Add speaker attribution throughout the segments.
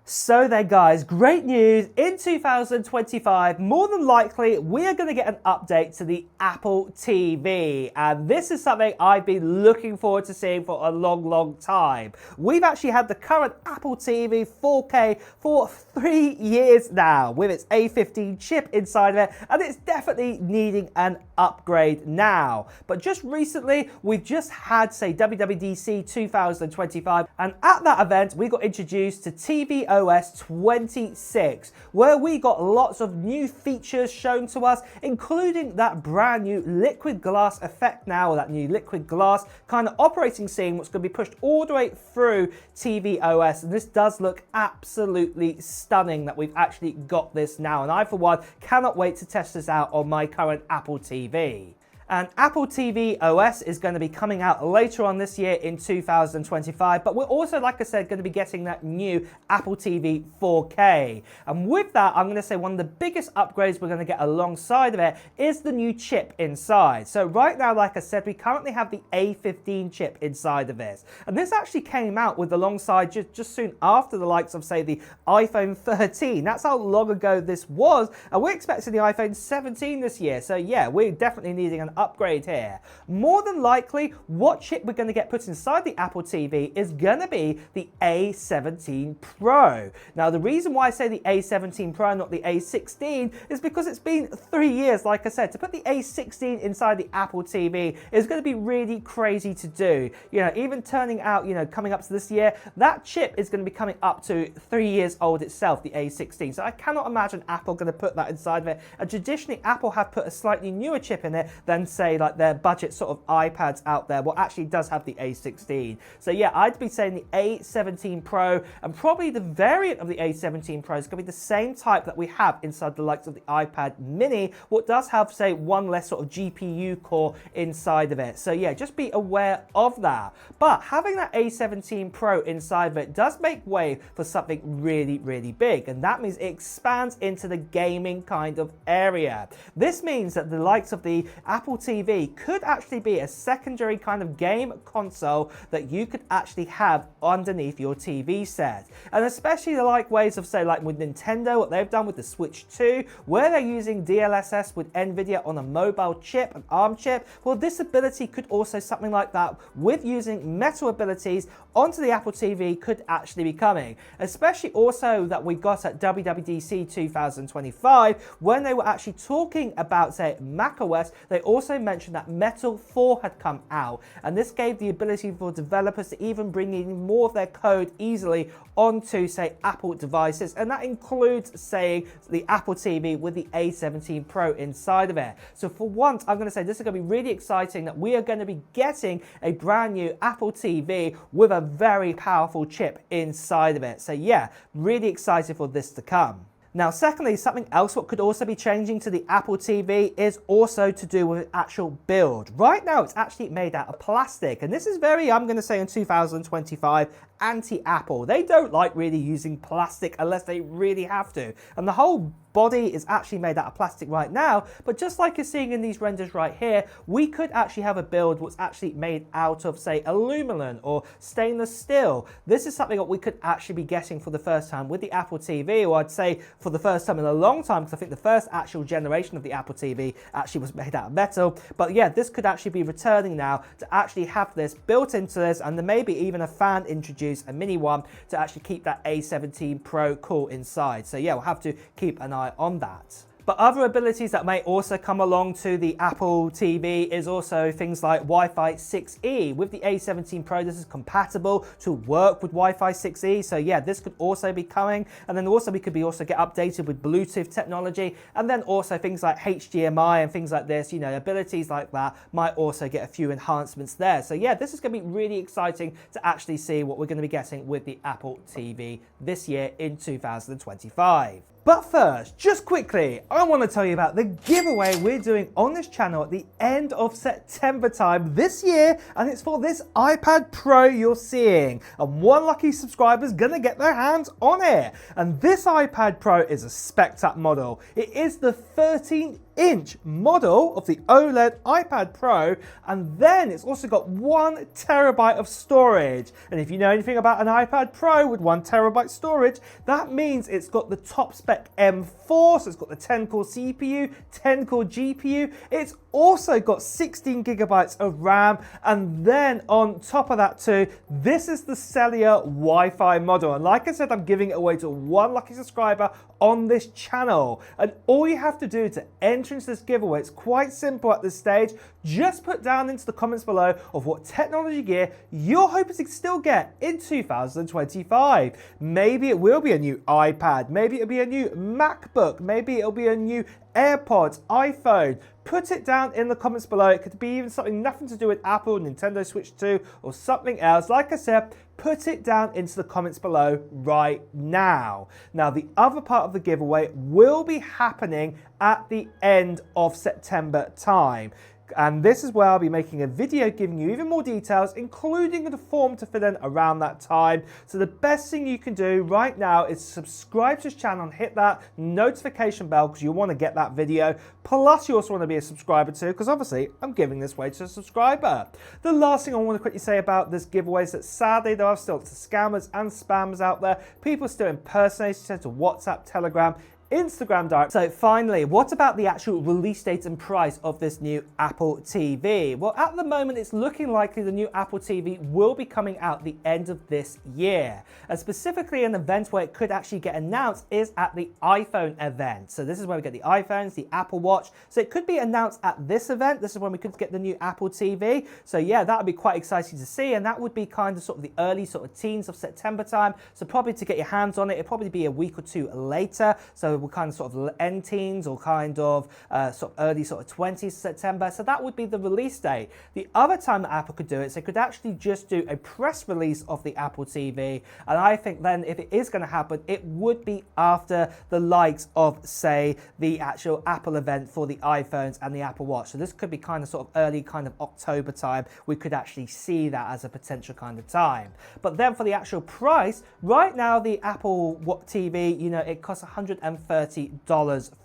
Speaker 1: So there guys, great news. In 2025, more than likely, we are going to get an update to the Apple TV. And this is something I've been looking forward to seeing for a long time. We've actually had the current Apple TV 4K for 3 years now with its A15 chip inside of it, and it's definitely needing an upgrade now. But just recently, we've just had, say, WWDC 2025, and at that event, we got introduced to tvOS 26, where we got lots of new features shown to us, including that brand new liquid glass effect now, or that new liquid glass kind of operating scene, which is going to be pushed all the way through tvOS. And this does look absolutely stunning that we've actually got this now. And I, for one, cannot wait to test this out on my current Apple TV. And Apple TV OS is going to be coming out later on this year in 2025, but we're also, like I said, going to be getting that new Apple TV 4K. And with that, I'm going to say one of the biggest upgrades we're going to get alongside of it is the new chip inside. So right now, like I said, we currently have the A15 chip inside of this. And this actually came out with alongside just soon after the likes of, say, the iPhone 13. That's how long ago this was. And we're expecting the iPhone 17 this year. So yeah, we're definitely needing an upgrade here. More than likely, what chip we're going to get put inside the Apple TV is going to be the A17 Pro. Now, the reason why I say the A17 Pro, not the A16, is because it's been 3 years, like I said. To put the A16 inside the Apple TV is going to be really crazy to do. You know, even turning out, coming up to this year, that chip is going to be coming up to 3 years old itself, the A16. So I cannot imagine Apple going to put that inside of it. And traditionally, Apple have put a slightly newer chip in it than, say, like their budget sort of iPads out there. Well, actually does have the A16. So yeah, I'd be saying the A17 Pro, and probably the variant of the A17 Pro is going to be the same type that we have inside the likes of the iPad mini, what does have, say, one less sort of GPU core inside of it. So yeah, just be aware of that. But having that A17 Pro inside of it does make way for something really big, and that means it expands into the gaming kind of area. This means that the likes of the Apple TV could actually be a secondary kind of game console that you could actually have underneath your TV set. And especially the ways of, say, like with Nintendo, what they've done with the Switch 2, where they're using DLSS with NVIDIA on a mobile chip, an ARM chip. Well, this ability could also, something like that, with using metal abilities onto the Apple TV, could actually be coming. Especially also that we got at WWDC 2025, when they were actually talking about, say, macOS, they also mentioned that Metal 4 had come out, and this gave the ability for developers to even bring in more of their code easily onto, say, Apple devices, and that includes, say, the Apple TV with the A17 Pro inside of it. So for once, I'm going to say this is going to be really exciting, that we are going to be getting a brand new Apple TV with a very powerful chip inside of it. So yeah, really excited for this to come. Now, secondly, something else what could also be changing to the Apple TV is also to do with actual build. Right now, it's actually made out of plastic, and this is very, I'm going to say in 2025, anti-Apple. They don't like really using plastic unless they really have to. And the whole body is actually made out of plastic right now, but just like you're seeing in these renders right here, we could actually have a build what's actually made out of, say, aluminum or stainless steel. This is something that we could actually be getting for the first time with the Apple TV, or I'd say for the first time in a long time, because I think the first actual generation of the Apple TV actually was made out of metal. But yeah, this could actually be returning now to actually have this built into this, and then maybe even a fan introduced, a mini one, to actually keep that A17 Pro cool inside. So yeah, we'll have to keep an eye on that. But other abilities that may also come along to the Apple TV is also things like Wi-Fi 6E. With the A17 Pro, this is compatible to work with Wi-Fi 6E. So yeah, this could also be coming. And then also we could be also get updated with Bluetooth technology. And then also things like HDMI and things like this, abilities like that might also get a few enhancements there. So yeah, this is going to be really exciting to actually see what we're going to be getting with the Apple TV this year in 2025. But first, just quickly, I want to tell you about the giveaway we're doing on this channel at the end of September time this year, and it's for this iPad Pro you're seeing. And one lucky subscriber is going to get their hands on it. And this iPad Pro is a spec'd up model. It is the 13 12-inch model of the OLED iPad Pro, and then it's also got 1 terabyte of storage. And if you know anything about an iPad Pro with 1 terabyte storage, that means it's got the top spec M4, so it's got the 10-core CPU, 10-core GPU. It's also got 16 gigabytes of RAM, and then on top of that too, this is the cellular Wi-Fi model. And like I said, I'm giving it away to 1 lucky subscriber on this channel. And all you have to do to enter into this giveaway, it's quite simple at this stage. Just put down into the comments below of what technology gear you're hoping to still get in 2025. Maybe it will be a new iPad, maybe it'll be a new MacBook, maybe it'll be a new AirPods, iPhone. Put it down in the comments below. It could be even something nothing to do with Apple, Nintendo Switch 2, or something else. Like I said, put it down into the comments below right now. Now, the other part of the giveaway will be happening at the end of September time. And this is where I'll be making a video giving you even more details, including the form to fill in around that time. So the best thing you can do right now is subscribe to this channel and hit that notification bell because you want to get that video. Plus, you also want to be a subscriber too, because obviously I'm giving this away to a subscriber. The last thing I want to quickly say about this giveaway is that sadly there are still scammers and spammers out there. People still impersonating to WhatsApp, Telegram, Instagram direct. So finally, what about the actual release date and price of this new Apple TV? Well, at the moment, it's looking likely the new Apple TV will be coming out the end of this year. And specifically an event where it could actually get announced is at the iPhone event. So this is where we get the iPhones, the Apple Watch. So it could be announced at this event. This is when we could get the new Apple TV. So yeah, that would be quite exciting to see. And that would be kind of sort of the early sort of teens of September time. So probably to get your hands on it, it'll probably be a week or two later. So we'll kind of sort of end teens or kind of sort of early sort of 20s September. So that would be the release date. The other time that Apple could do it, so they could actually just do a press release of the Apple TV. And I think then if it is going to happen, it would be after the likes of, say, the actual Apple event for the iPhones and the Apple Watch. So this could be kind of sort of early kind of October time. We could actually see that as a potential kind of time. But then for the actual price, right now the Apple TV, you know, it costs $130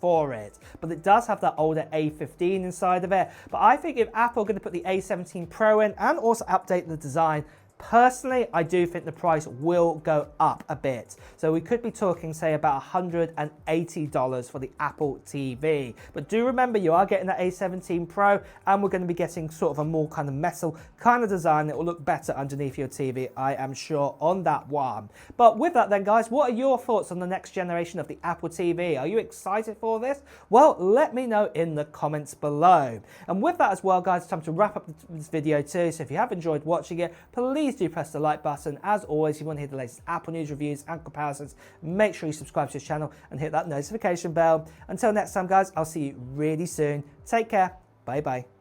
Speaker 1: for it, but it does have that older A15 inside of it. But I think if Apple are going to put the A17 Pro in and also update the design, personally, I do think the price will go up a bit. So we could be talking, say, about $180 for the Apple TV. But do remember, you are getting the A17 Pro, and we're going to be getting sort of a more kind of metal kind of design that will look better underneath your TV, I am sure, on that one. But with that then, guys, what are your thoughts on the next generation of the Apple TV? Are you excited for this? Well, let me know in the comments below. And with that as well, guys, it's time to wrap up this video too. So if you have enjoyed watching it, please do press the like button. As always, if you want to hear the latest Apple news, reviews and comparisons, make sure you subscribe to this channel and hit that notification bell. Until next time, guys, I'll see you really soon. Take care. Bye bye.